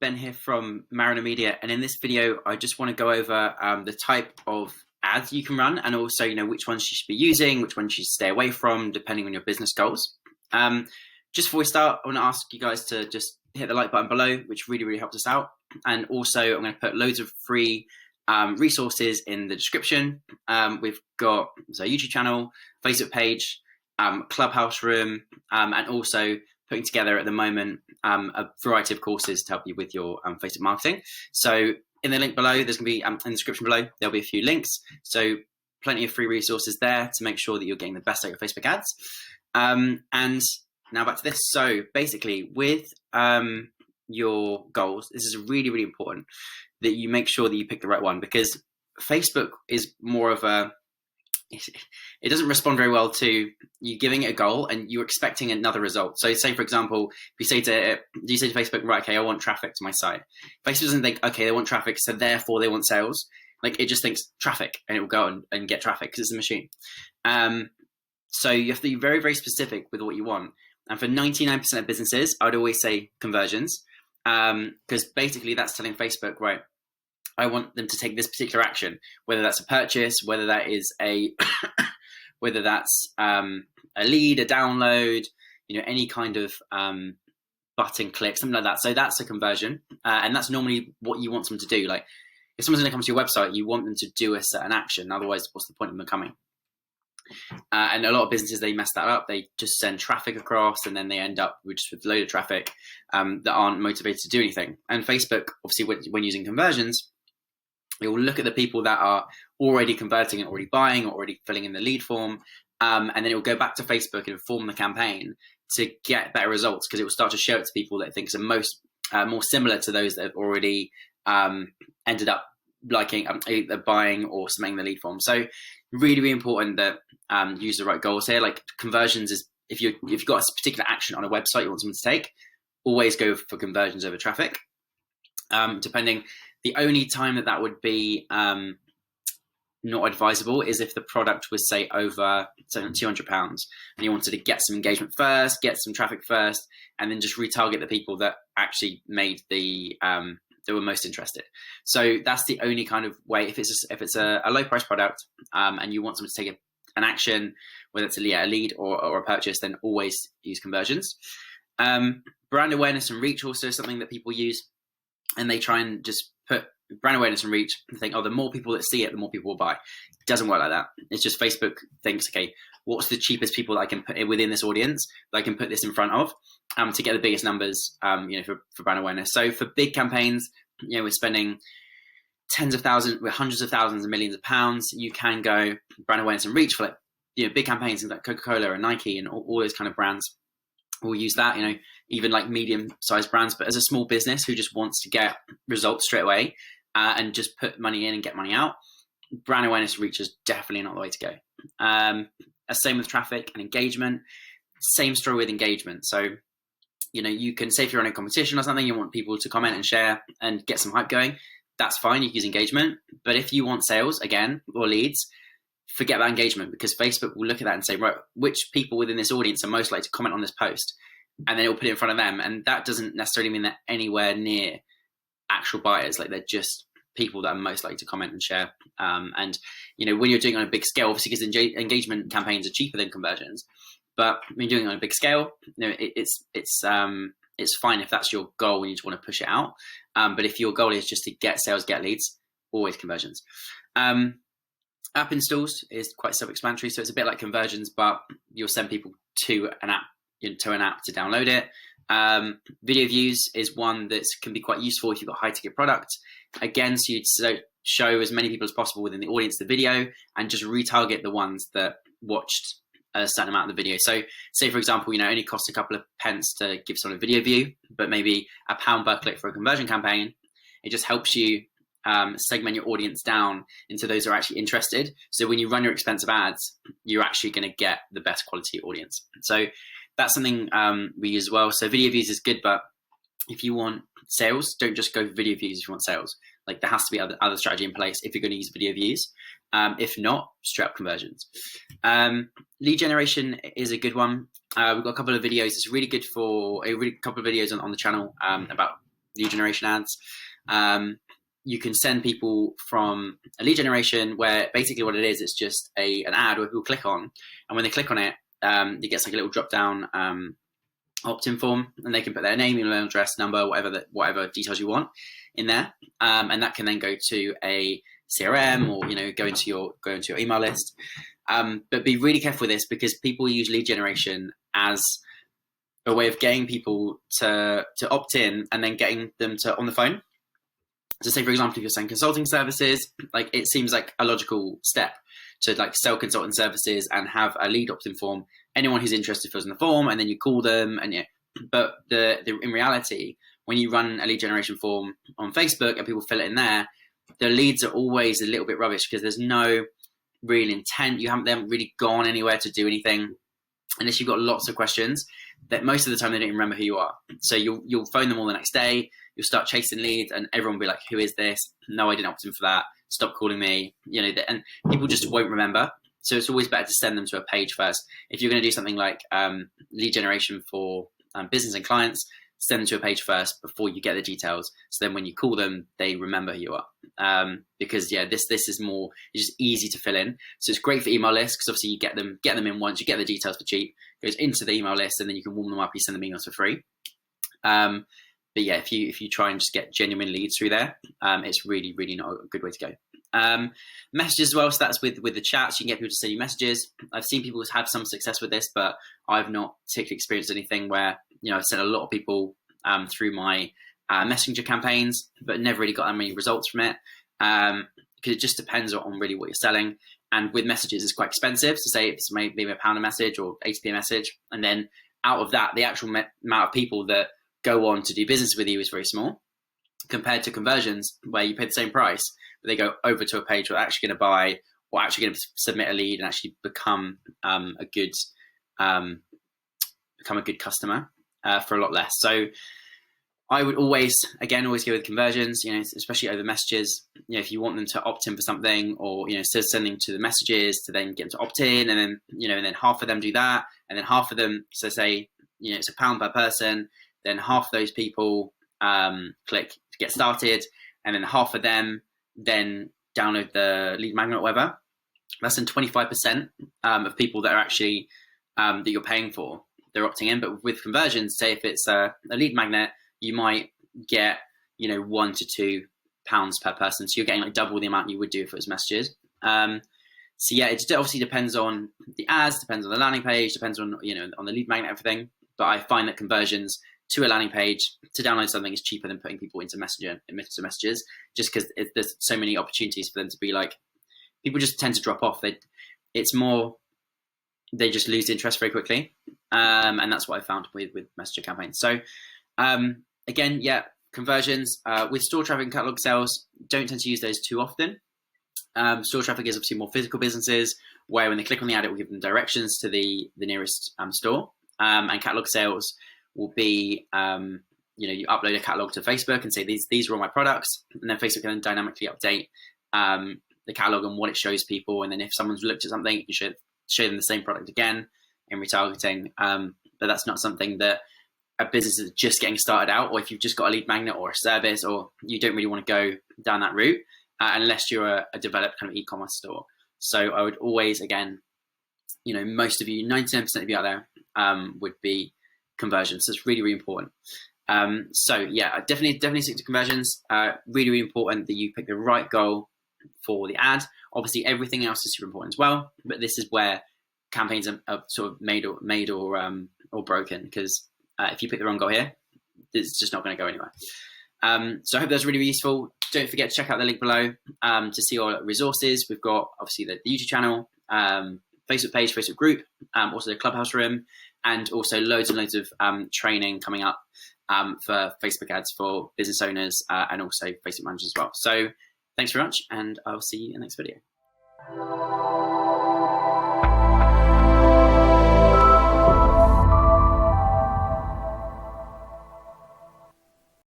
Ben here from Mariner Media, and in this video I just want to go over the type of ads you can run, and also which ones you should be using, which ones you should stay away from, depending on your business goals. Just before we start, I want to ask you guys to just hit the like button below, which really helps us out. And also I'm going to put loads of free resources in the description. We've got our YouTube channel, Facebook page, Clubhouse room, and also putting together at the moment a variety of courses to help you with your Facebook marketing. So in the link below, there's going to be in the description below, there'll be a few links. So plenty of free resources there to make sure that you're getting the best out of your Facebook ads. And now back to this. So basically with your goals, this is really important that you make sure that you pick the right one, because Facebook is more of it doesn't respond very well to you giving it a goal and you're expecting another result. So say, for example, if you say to Facebook, right, okay, I want traffic to my site. Facebook doesn't think, okay, they want traffic, so therefore they want sales. Like, it just thinks traffic, and it will go and get traffic because it's a machine. So you have to be very specific with what you want. And for 99% of businesses, I'd always say conversions, because basically that's telling Facebook, right, I want them to take this particular action, whether that's a purchase, whether that is whether that's a lead, a download, any kind of button click, something like that. So that's a conversion, and that's normally what you want them to do. Like, if someone's going to come to your website, you want them to do a certain action. Otherwise, what's the point of them coming? And a lot of businesses, they mess that up. They just send traffic across, and then they end up with a load of traffic that aren't motivated to do anything. And Facebook, obviously, when using conversions, it will look at the people that are already converting and already buying or already filling in the lead form, and then it will go back to Facebook and inform the campaign to get better results, because it will start to show it to people that it thinks are more similar to those that have already ended up liking either buying or submitting the lead form. So really important that you use the right goals here. Like, conversions is, if you've got a particular action on a website you want someone to take, always go for conversions over traffic. Depending, the only time that would be not advisable is if the product was, say, over £200 and you wanted to get some engagement first, get some traffic first, and then just retarget the people that actually made they were most interested. So that's the only kind of way. If it's a low price product and you want someone to take an action, whether it's a lead or a purchase, then always use conversions. Brand awareness and reach also is something that people use, and they try and just put brand awareness and reach and think, oh, the more people that see it, the more people will buy. It doesn't work like that. It's just Facebook thinks, okay, what's the cheapest people that I can put within this audience that I can put this in front of to get the biggest numbers, for brand awareness. So for big campaigns, we're spending tens of thousands, hundreds of thousands and millions of pounds. You can go brand awareness and reach for, like, big campaigns like Coca-Cola and Nike and all those kind of brands. We'll use that, even like medium-sized brands. But as a small business who just wants to get results straight away and just put money in and get money out, brand awareness reach is definitely not the way to go. Same with traffic and engagement. Same story with engagement. So, you can say if you're in a competition or something, you want people to comment and share and get some hype going. That's fine. You can use engagement. But if you want sales, again, or leads, forget about engagement, because Facebook will look at that and say, right, which people within this audience are most likely to comment on this post? And then it will put it in front of them. And that doesn't necessarily mean they're anywhere near actual buyers. Like, they're just people that are most likely to comment and share. And when you're doing it on a big scale, obviously, because engagement campaigns are cheaper than conversions, but when you're doing it on a big scale, it's fine if that's your goal and you just want to push it out. But if your goal is just to get sales, get leads, always conversions. App installs is quite self-explanatory. So it's a bit like conversions, but you'll send people to an app to download it. Video views is one that can be quite useful if you've got high ticket products. Again, so you'd show as many people as possible within the audience the video and just retarget the ones that watched a certain amount of the video. So say, for example, only costs a couple of pence to give someone a video view, but maybe £1 per click for a conversion campaign. It just helps you segment your audience down into those who are actually interested. So when you run your expensive ads, you're actually going to get the best quality audience. So that's something we use as well. So video views is good, but if you want sales, don't just go for video views if you want sales. Like, there has to be other strategy in place if you're going to use video views. If not, straight up conversions. Lead generation is a good one. We've got a couple of videos. It's really good for a couple of videos on the channel about lead generation ads. You can send people from a lead generation where basically what it is, it's just an ad where people click on, and when they click on it, it gets like a little drop down opt-in form, and they can put their name, email address, number, whatever details you want in there, and that can then go to a CRM or go into your email list. But be really careful with this, because people use lead generation as a way of getting people to opt in and then getting them to on the phone. So say, for example, if you're selling consulting services, like it seems like a logical step to like sell consulting services and have a lead opt-in form. Anyone who's interested fills in the form, and then you call them. And but in reality, when you run a lead generation form on Facebook and people fill it in there, the leads are always a little bit rubbish, because there's no real intent. They haven't really gone anywhere to do anything, unless you've got lots of questions that most of the time they don't even remember who you are. So you'll phone them all the next day. You'll start chasing leads, and everyone will be like, "Who is this? No, I didn't opt in for that. Stop calling me." And people just won't remember. So it's always better to send them to a page first. If you're going to do something like lead generation for business and clients, send them to a page first before you get the details. So then when you call them, they remember who you are. Because this is more, it's just easy to fill in. So it's great for email lists, because obviously you get them in once, you get the details for cheap, it goes into the email list, and then you can warm them up, you send them emails for free. But yeah, if you try and just get genuine leads through there, it's really, really not a good way to go. Messages as well. So that's with the chats, you can get people to send you messages. I've seen people have some success with this, but I've not particularly experienced anything where, I've sent a lot of people through my messenger campaigns, but never really got that many results from it. Because it just depends on really what you're selling. And with messages, it's quite expensive. So say it's maybe £1 a message or 80p a message. And then out of that, the actual amount of people that go on to do business with you is very small, compared to conversions where you pay the same price, but they go over to a page where they're actually going to buy, or actually going to submit a lead and actually become a good customer for a lot less. So I would always go with conversions, especially over messages. If you want them to opt in for something, or instead of sending to the messages to then get them to opt in, and then half of them do that, and then half of them, so say it's £1 per person, then half of those people click to get started, and then half of them then download the lead magnet or whatever. Less than 25% of people that are actually that you're paying for, they're opting in. But with conversions, say if it's a lead magnet, you might get £1 to £2 per person, so you're getting like double the amount you would do if it was messages. So yeah, it obviously depends on the ads, depends on the landing page, depends on on the lead magnet, everything. But I find that conversions to a landing page to download something is cheaper than putting people into messages, just because there's so many opportunities for them to be like, people just tend to drop off. It's more, they just lose interest very quickly. And that's what I found with messenger campaigns. So again, yeah, conversions with store traffic and catalog sales, don't tend to use those too often. Store traffic is obviously more physical businesses, where when they click on the ad, it will give them directions to the nearest store. And catalog sales will be, you upload a catalog to Facebook and say, these are all my products. And then Facebook can then dynamically update the catalog and what it shows people. And then if someone's looked at something, you should show them the same product again in retargeting. But that's not something that a business is just getting started out, or if you've just got a lead magnet or a service, or you don't really want to go down that route unless you're a developed kind of e-commerce store. So I would always, again, most of you, 99% of you out there would be conversions. So it's really, really important. So yeah, definitely stick to conversions. Really, really important that you pick the right goal for the ad. Obviously, everything else is super important as well, but this is where campaigns are sort of made or broken, because if you pick the wrong goal here, it's just not going to go anywhere. So I hope that's really, really useful. Don't forget to check out the link below to see our resources. We've got obviously the YouTube channel, Facebook page, Facebook group, also the Clubhouse room, and also loads and loads of training coming up for Facebook ads for business owners and also Facebook managers as well. So thanks very much, and I'll see you in the next video.